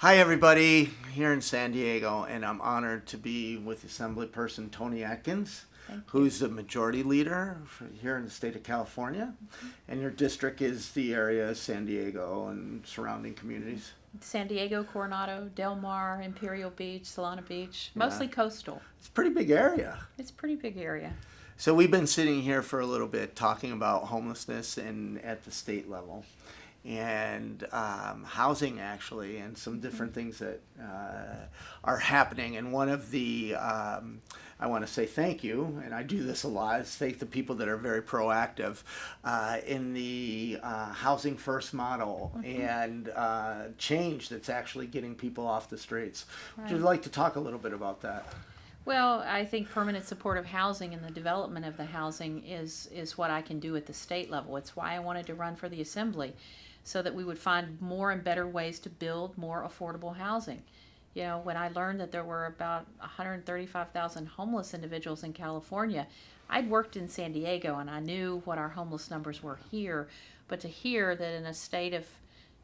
Hi, everybody, here in San Diego, and I'm honored to be with Assemblyperson Toni Atkins, who's the majority leader here in the state of California. And your district is the area of San Diego and surrounding communities. San Diego, Coronado, Del Mar, Imperial Beach, Solana Beach, mostly coastal. It's a pretty big area. It's a pretty big area. So we've been sitting here for a little bit talking about homelessness and at the state level. And housing, actually, and some different things that are happening. And one of the, I want to say thank you, and I do this a lot, is thank the people that are very proactive in the housing first model and change that's actually getting people off the streets. Would you like to talk a little bit about that? Well, I think permanent supportive housing and the development of the housing is what I can do at the state level. It's why I wanted to run for the Assembly, so that we would find more and better ways to build more affordable housing. You know, when I learned that there were about 135,000 homeless individuals in California, I'd worked in San Diego and I knew what our homeless numbers were here, but to hear that in a state of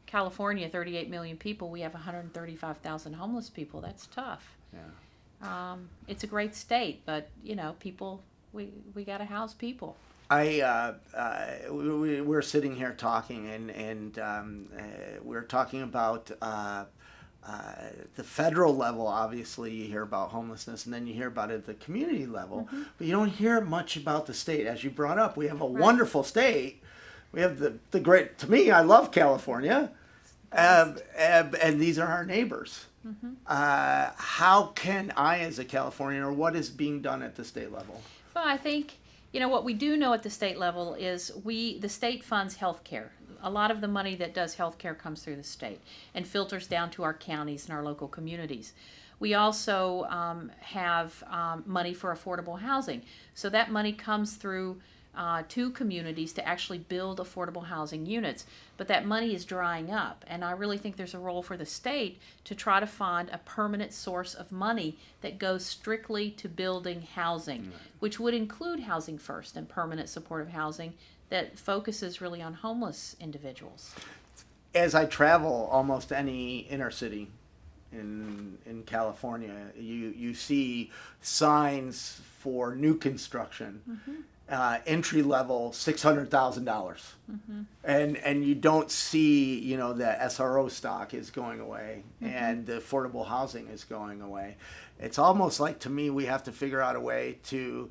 California, 38 million people, we have 135,000 homeless people, that's tough. Yeah. It's a great state, but, you know, people, we got to house people. We're sitting here talking, and we're talking about the federal level. Obviously, you hear about homelessness, and then you hear about it at the community level, but you don't hear much about the state. As you brought up, we have a wonderful state. We have the great. To me, I love California, and these are our neighbors. How can I, as a Californian, or what is being done at the state level? Well, I think, you know, what we do know at the state level is the state funds health care. A lot of the money that does health care comes through the state and filters down to our counties and our local communities. We also have money for affordable housing. So that money comes through to communities to actually build affordable housing units. But that money is drying up, and I really think there's a role for the state to try to find a permanent source of money that goes strictly to building housing, which would include housing first and permanent supportive housing that focuses really on homeless individuals. As I travel almost any inner city in California, you see signs for new construction. Entry level $600,000, and you don't see, you know, the SRO stock is going away and the affordable housing is going away. It's almost like, to me, we have to figure out a way to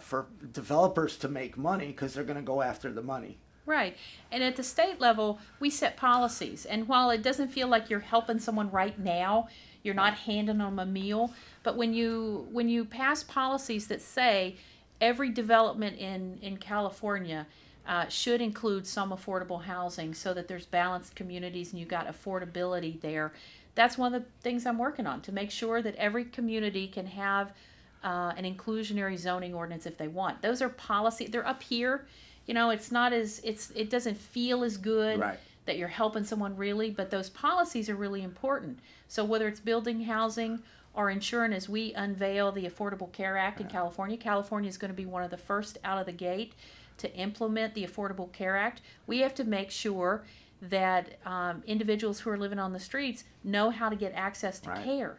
for developers to make money, because they're going to go after the money. Right. And at the state level, we set policies. And while it doesn't feel like you're helping someone right now, you're not handing them a meal. But when you pass policies that say every development in California should include some affordable housing, so that there's balanced communities and you've got affordability there, that's one of the things I'm working on, to make sure that every community can have an inclusionary zoning ordinance if they want. Those are policy. They're up here. You know, it doesn't feel as good that you're helping someone really, but those policies are really important. So whether it's building housing or ensuring, as we unveil the Affordable Care Act in California, California is going to be one of the first out of the gate to implement the Affordable Care Act. We have to make sure that individuals who are living on the streets know how to get access to care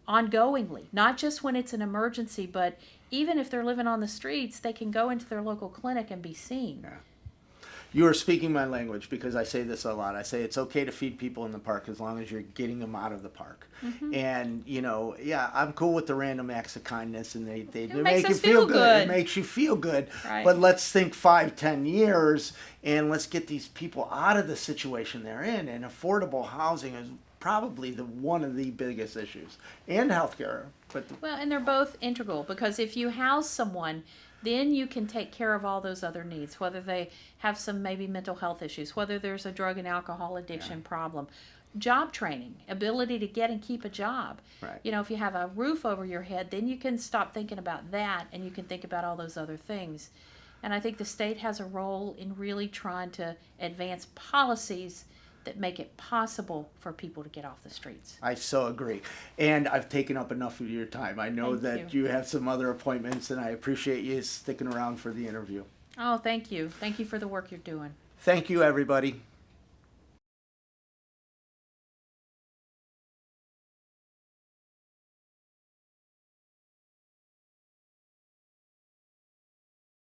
ongoingly, not just when it's an emergency, but even if they're living on the streets, they can go into their local clinic and be seen. You are speaking my language, because I say this a lot. I say it's okay to feed people in the park as long as you're getting them out of the park. And, you know, I'm cool with the random acts of kindness, and they make you feel good. It makes you feel good. But let's think 5-10 years, and let's get these people out of the situation they're in. And affordable housing is probably one of the biggest issues, and healthcare. Well, and they're both integral, because if you house someone, then you can take care of all those other needs, whether they have some maybe mental health issues, whether there's a drug and alcohol addiction problem, job training, ability to get and keep a job. You know, if you have a roof over your head, then you can stop thinking about that and you can think about all those other things. And I think the state has a role in really trying to advance policies that make it possible for people to get off the streets. I so agree. And I've taken up enough of your time. I know that you have some other appointments, and I appreciate you sticking around for the interview. Oh, thank you. Thank you for the work you're doing. Thank you, everybody.